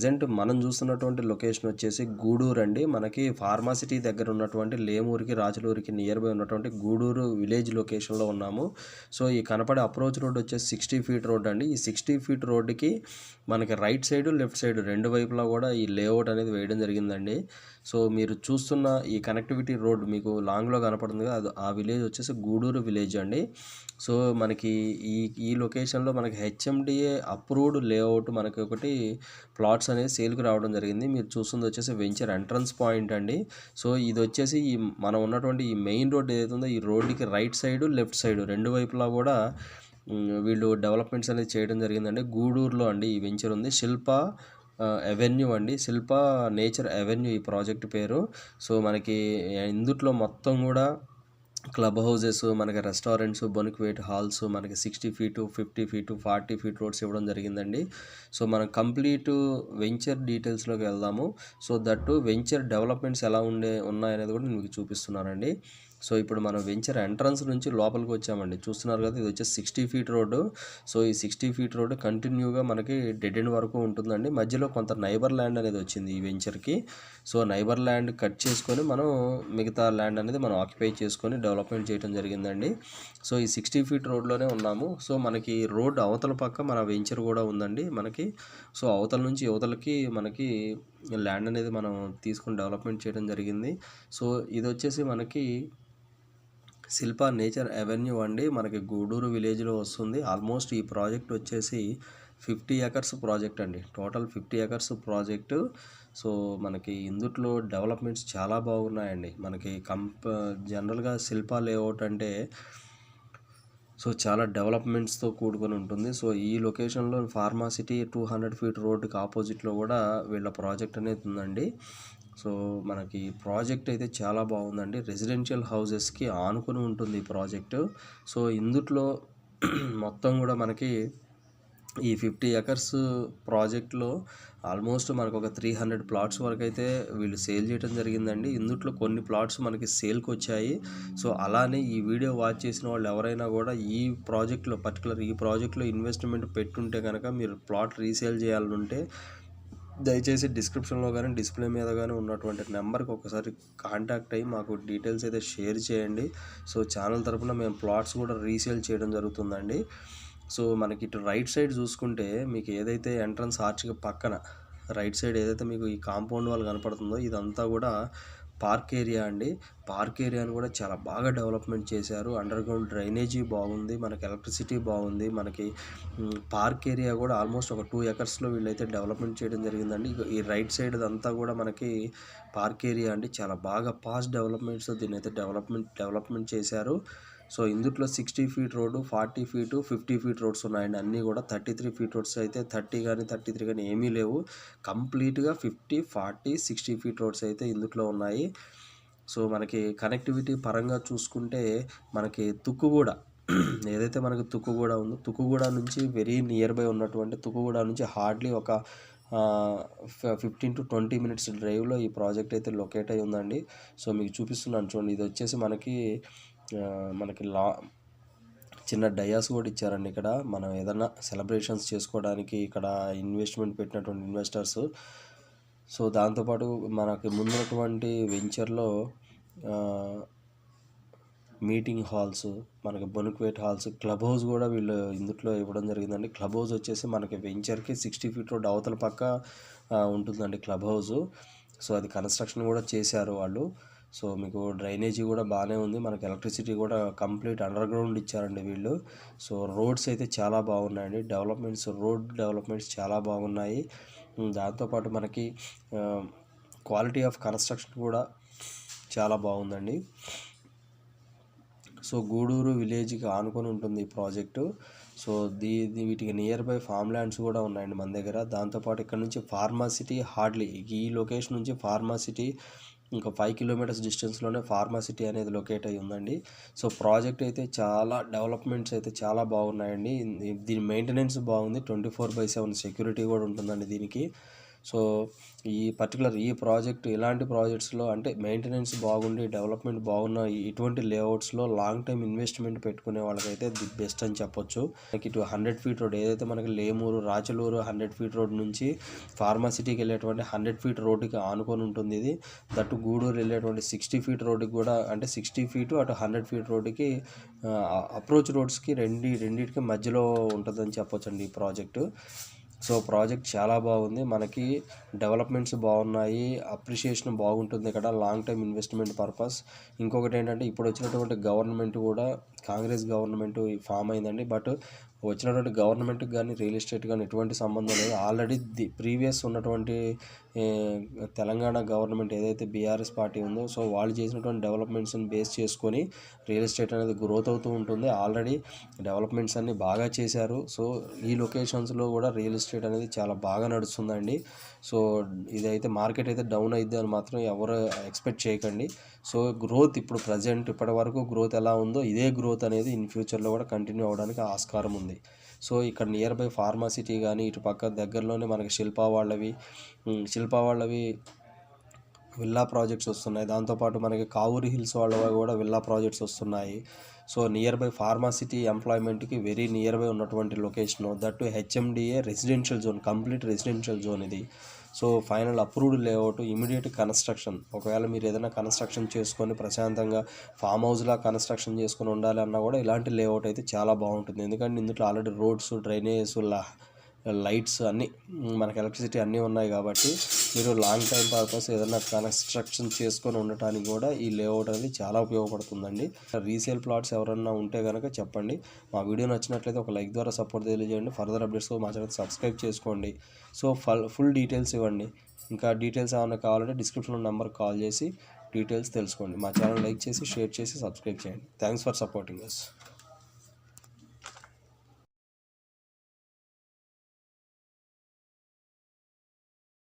Present మనం చూస్తున్నటువంటి location వచ్చేసి గూడూరు అండి. మనకి ఫార్మాసిటీ దగ్గర ఉన్నటువంటి లేమూరికి, రాజులూరికి నియర్ బై ఉన్నటువంటి గూడూరు విలేజ్ లొకేషన్‌లో ఉన్నాము. సో, ఈ కనపడే అప్రోచ్ రోడ్ వచ్చేసి 60 ఫీట్ రోడ్ అండి. ఈ 60 ఫీట్ రోడ్డుకి మనకి రైట్ సైడ్, లెఫ్ట్ సైడ్ 2 వైపులా కూడా ఈ లేఅవుట్ అనేది వేయడం జరిగిందండి. సో, మీరు చూస్తున్న ఈ కనెక్టివిటీ రోడ్ మీకు లాంగ్‌లో కనపడుతుంది కదా! ఆ విలేజ్ వచ్చేసి గూడూరు విలేజ్ అండి. సో, మనకి ఈ ఈ లొకేషన్‌లో మనకి హెచ్ఎండిఏ అప్రూవ్డ్ లేఅవుట్ మనకి ఒకటి ప్లాట్స్ అనేది సేల్‌కి రావడం జరిగింది. మీరు చూస్తుంది వచ్చేసి వెంచర్ ఎంట్రన్స్ పాయింట్ అండి. సో, ఇది వచ్చేసి ఈ మనం ఉన్నటువంటి ఈ మెయిన్ రోడ్ ఏదైతే ఉందో ఈ రోడ్డుకి రైట్ సైడ్, లెఫ్ట్ సైడ్ 2 వైపులా కూడా వీళ్ళు డెవలప్మెంట్స్ అనేది చేయడం జరిగిందండి. గూడూరులో అండి ఈ వెంచర్ ఉంది. శిల్ప అవెన్యూ అండి. శిల్ప నేచర్ అవెన్యూ ఈ ప్రాజెక్ట్ పేరు. సో, మనకి ఇందుట్లో మొత్తం కూడా క్లబ్ హౌసెస్, మనకి రెస్టారెంట్స్, బొనిక్వేట్ హాల్స్, మనకి 60 ఫీటు, 50 ఫీటు, 40 ఫీట్ రోడ్స్ ఇవ్వడం జరిగిందండి. సో, మనం కంప్లీట్ వెంచర్ డీటెయిల్స్లోకి వెళ్దాము. సో, దట్టు వెంచర్ డెవలప్మెంట్స్ ఎలా ఉన్నాయనేది కూడా నేను మీకు చూపిస్తున్నానండి. సో, ఇప్పుడు మనం వెంచర్ ఎంట్రన్స్ నుంచి లోపలికి వచ్చామండి. చూస్తున్నారు కదా, ఇది వచ్చేసి 60 ఫీట్ రోడ్డు. సో, ఈ 60 ఫీట్ రోడ్డు కంటిన్యూగా మనకి డెడ్ ఎండ్ వరకు ఉంటుందండి. మధ్యలో కొంత నైబర్ ల్యాండ్ అనేది వచ్చింది ఈ వెంచర్కి. సో, నైబర్ ల్యాండ్ కట్ చేసుకొని మనం మిగతా ల్యాండ్ అనేది మనం ఆక్యుపై చేసుకొని డెవలప్మెంట్ చేయడం జరిగిందండి. సో, ఈ 60 ఫీట్ రోడ్లోనే ఉన్నాము. సో, మనకి రోడ్ అవతల పక్క మన వెంచర్ కూడా ఉందండి మనకి. సో, అవతల నుంచి యువతలకి మనకి ల్యాండ్ అనేది మనం తీసుకొని డెవలప్మెంట్ చేయడం జరిగింది. సో, ఇది వచ్చేసి మనకి శిల్ప నేచర్ అవెన్యూ అండి. మనకి గూడూరు విలేజ్లో వస్తుంది. ఆల్మోస్ట్ ఈ ప్రాజెక్ట్ వచ్చేసి 50 ఎకర్స్ ప్రాజెక్ట్ అండి. Total 50 acres project. సో, మనకి ఇందుట్లో డెవలప్మెంట్స్ చాలా బాగున్నాయండి. మనకి జనరల్గా శిల్ప లేఅవుట్ అంటే సో, చాలా డెవలప్మెంట్స్తో కూడుకొని ఉంటుంది. సో, ఈ లొకేషన్లో ఫార్మాసిటీ 200 ఫీట్ రోడ్డుకి ఆపోజిట్లో కూడా వీళ్ళ ప్రాజెక్ట్ అనేది ఉందండి. సో, మనకి ప్రాజెక్ట్ అయితే చాలా బాగుందండి. రెసిడెన్షియల్ హౌసెస్కి ఆనుకొని ఉంటుంది ఈ ప్రాజెక్టు. సో, ఇందుట్లో మొత్తం కూడా మనకి ఈ 50 ఎకర్స్ ప్రాజెక్ట్లో ఆల్మోస్ట్ మనకు ఒక 300 ప్లాట్స్ వరకు అయితే వీళ్ళు సేల్ చేయడం జరిగిందండి. ఇందుట్లో కొన్ని ప్లాట్స్ మనకి సేల్కి వచ్చాయి. సో, అలానే ఈ వీడియో వాచ్ చేసిన వాళ్ళు ఎవరైనా కూడా ఈ ప్రాజెక్ట్లో ఇన్వెస్ట్మెంట్ పెట్టుంటే కనుక మీరు ప్లాట్ రీసేల్ చేయాలనుంటే దయచేసి డిస్క్రిప్షన్లో కానీ డిస్ప్లే మీద కానీ ఉన్నటువంటి నెంబర్కి ఒకసారి కాంటాక్ట్ అయ్యి మాకు డీటెయిల్స్ అయితే షేర్ చేయండి. సో, ఛానల్ తరపున మేము ప్లాట్స్ కూడా రీసేల్ చేయడం జరుగుతుందండి. సో, మనకి ఇటు రైట్ సైడ్ చూసుకుంటే మీకు ఏదైతే ఎంట్రన్స్ ఆర్చ్కి పక్కన రైట్ సైడ్ ఏదైతే మీకు ఈ కాంపౌండ్ వాల్ కనపడుతుందో ఇదంతా కూడా పార్క్ ఏరియా అండి. పార్క్ ఏరియాని కూడా చాలా బాగా డెవలప్మెంట్ చేశారు. అండర్ గ్రౌండ్ డ్రైనేజీ బాగుంది, మనకి ఎలక్ట్రిసిటీ బాగుంది. మనకి పార్క్ ఏరియా కూడా ఆల్మోస్ట్ ఒక 2 ఎకర్స్లో వీళ్ళైతే డెవలప్మెంట్ చేయడం జరిగిందండి. ఈ రైట్ సైడ్ అంతా కూడా మనకి పార్క్ ఏరియా అండి. చాలా బాగా పాస్ట్ డెవలప్మెంట్స్ దీన్ని అయితే డెవలప్మెంట్ చేశారు. సో, ఇందుట్లో 60 feet road, 40 feet, 50 feet roads ఉన్నాయండి. అన్నీ కూడా 33 ఫీట్ రోడ్స్ అయితే 30 కానీ 33 కానీ ఏమీ లేవు. కంప్లీట్గా 50, 40, 60 ఫీట్ రోడ్స్ అయితే ఇందుట్లో ఉన్నాయి. సో, మనకి కనెక్టివిటీ పరంగా చూసుకుంటే మనకి తుక్కుగూడ ఏదైతే మనకి తుక్కుగూడ ఉందో తుక్కుగూడ నుంచి వెరీ నియర్ బై ఉన్నటువంటి తుక్కుగూడ నుంచి హార్డ్లీ ఒక 15 to 20 మినిట్స్ డ్రైవ్లో ఈ ప్రాజెక్ట్ అయితే లొకేట్ అయి ఉందండి. సో, మీకు చూపిస్తున్నాను చూడండి. ఇది వచ్చేసి మనకి చిన్న డయాస్ కూడా ఇచ్చారండి ఇక్కడ. మనం ఏదన్నా సెలబ్రేషన్స్ చేసుకోవడానికి ఇక్కడ ఇన్వెస్ట్మెంట్ పెట్టినటువంటి ఇన్వెస్టర్స్. సో, దాంతోపాటు మనకి ముందున్నటువంటి వెంచర్లో మీటింగ్ హాల్స్, మనకి బొనిక్వేట్ హాల్స్, క్లబ్ హౌస్ కూడా వీళ్ళు ఇందుట్లో ఇవ్వడం జరిగిందండి. క్లబ్ హౌస్ వచ్చేసి మనకి వెంచర్కి 60 ఫీట్ రోడ్ అవతల పక్క ఉంటుందండి క్లబ్ హౌస్. సో, అది కన్స్ట్రక్షన్ కూడా చేశారు వాళ్ళు. సో, మీకు డ్రైనేజీ కూడా బాగానే ఉంది. మనకి ఎలక్ట్రిసిటీ కూడా కంప్లీట్ అండర్ గ్రౌండ్ ఇచ్చారండి వీళ్ళు. సో, రోడ్స్ అయితే చాలా బాగున్నాయండి. రోడ్ డెవలప్మెంట్స్ చాలా బాగున్నాయి. దాంతోపాటు మనకి క్వాలిటీ ఆఫ్ కన్స్ట్రక్షన్ కూడా చాలా బాగుందండి. సో, గూడూరు విలేజ్కి ఆనుకొని ఉంటుంది ఈ ప్రాజెక్టు. సో, వీటికి నియర్ బై ఫామ్ ల్యాండ్స్ కూడా ఉన్నాయండి మన దగ్గర. దాంతోపాటు ఇక్కడ నుంచి ఫార్మాసిటీ హార్డ్లీ ఈ లొకేషన్ నుంచి ఫార్మాసిటీ ఇంకా 5 కిలోమీటర్స్ డిస్టెన్స్లోనే ఫార్మాసిటీ అనేది లొకేట్ అయి ఉందండి. సో, ప్రాజెక్ట్ అయితే చాలా డెవలప్మెంట్స్ అయితే చాలా బాగున్నాయండి. దీని మెయింటెనెన్స్ బాగుంది. 24/7 సెక్యూరిటీ కూడా ఉంటుందండి దీనికి. సో ఈ పర్టికులర్ ఈ ప్రాజెక్ట్ ఇలాంటి ప్రాజెక్ట్స్లో అంటే మెయింటెనెన్స్ బాగుండి డెవలప్మెంట్ బాగున్న ఇటువంటి లేఅవుట్స్లో లాంగ్ టైం ఇన్వెస్ట్మెంట్ పెట్టుకునే వాళ్ళకైతే ది బెస్ట్ అని చెప్పొచ్చు. మనకి ఇటు 100 ఫీట్ రోడ్ ఏదైతే మనకి లేమూరు రాచలూరు 100 ఫీట్ రోడ్ నుంచి ఫార్మాసిటీకి వెళ్ళేటువంటి 100 ఫీట్ రోడ్డుకి ఆనుకొని ఉంటుంది. ఇది దట్టు గూడూరు వెళ్ళేటువంటి 60 ఫీట్ రోడ్డుకి కూడా అంటే 60 ఫీటు అటు 100 ఫీట్ రోడ్డుకి అప్రోచ్ రోడ్స్కి రెండింటికి మధ్యలో ఉంటుందని చెప్పొచ్చండి ఈ ప్రాజెక్టు. సో ప్రాజెక్ట్ చాలా బాగుంది, మనకి డెవలప్మెంట్స్ బాగున్నాయి, అప్రిషియేషన్ బాగుంటుంది ఇక్కడ లాంగ్ టైం ఇన్వెస్ట్మెంట్ పర్పస్. ఇంకొకటి ఏంటంటే ఇప్పుడు వచ్చినటువంటి గవర్నమెంట్ కూడా కాంగ్రెస్ గవర్నమెంట్ ఫామ్ అయిందండి. బట్ వచ్చినటువంటి గవర్నమెంట్కి కానీ రియల్ ఎస్టేట్ కానీ ఎటువంటి సంబంధం లేదు. ఆల్రెడీ ప్రీవియస్ ఉన్నటువంటి తెలంగాణ గవర్నమెంట్ ఏదైతే బీఆర్ఎస్ పార్టీ ఉందో సో వాళ్ళు చేసినటువంటి డెవలప్మెంట్స్ని బేస్ చేసుకొని రియల్ ఎస్టేట్ అనేది గ్రోత్ అవుతూ ఉంటుంది. ఆల్రెడీ డెవలప్మెంట్స్ అన్నీ బాగా చేశారు. సో ఈ లొకేషన్స్లో కూడా రియల్ ఎస్టేట్ అనేది చాలా బాగా నడుస్తుందండి. సో ఇదైతే మార్కెట్ అయితే డౌన్ అయిద్ది అని మాత్రం ఎవరు ఎక్స్పెక్ట్ చేయకండి. సో గ్రోత్ ఇప్పుడు ప్రజెంట్ ఇప్పటి వరకు గ్రోత్ ఎలా ఉందో ఇదే గ్రోత్ అనేది ఇన్ ఫ్యూచర్లో కూడా కంటిన్యూ అవ్వడానికి ఆస్కారం ఉంది. సో ఇక్కడ నియర్ బై ఫార్మాసిటీ కానీ ఇటు పక్క దగ్గరలోనే మనకి శిల్పా వాళ్ళవి విల్లా ప్రాజెక్ట్స్ వస్తున్నాయి. దాంతోపాటు మనకి కావూరి హిల్స్ వాళ్ళవి కూడా విల్లా ప్రాజెక్ట్స్ వస్తున్నాయి. సో నియర్ బై ఫార్మాసిటీ ఎంప్లాయ్మెంట్కి వెరీ నియర్ బై ఉన్నటువంటి location, that HMDA residential zone, complete residential zone ఇది. So final approved layout, immediate construction. ఒకవేళ మీరు ఏదైనా కన్స్ట్రక్షన్ చేసుకొని ప్రశాంతంగా ఫామ్ హౌస్లా కన్స్ట్రక్షన్ చేసుకొని ఉండాలి అన్నా కూడా ఇలాంటి లేఅవుట్ అయితే చాలా బాగుంటుంది. ఎందుకంటే ఇందులో ఆల్రెడీ రోడ్స్, డ్రైనేజెస్, లైట్స్ అన్నీ మనకి ఎలక్ట్రిసిటీ అన్నీ ఉన్నాయి కాబట్టి మీరు లాంగ్ టైం పర్పస్ ఏదైనా కన్స్ట్రక్షన్ చేసుకొని ఉండటానికి కూడా ఈ లేఅవుట్ అనేది చాలా ఉపయోగపడుతుందండి. రీసేల్ ప్లాట్స్ ఎవరన్నా ఉంటే కనుక చెప్పండి. మా వీడియో నచ్చినట్లయితే ఒక లైక్ ద్వారా సపోర్ట్ తెలియజేయండి. ఫర్దర్ అప్డేట్స్ మా ఛానల్ సబ్స్క్రైబ్ చేసుకోండి. సో ఫుల్ డీటెయిల్స్ ఇవ్వండి. ఇంకా డీటెయిల్స్ ఏమైనా కావాలంటే డిస్క్రిప్షన్లో నెంబర్ కాల్ చేసి డీటెయిల్స్ తెలుసుకోండి. మా ఛానల్ లైక్ చేసి షేర్ చేసి సబ్స్క్రైబ్ చేయండి. Thanks for supporting us.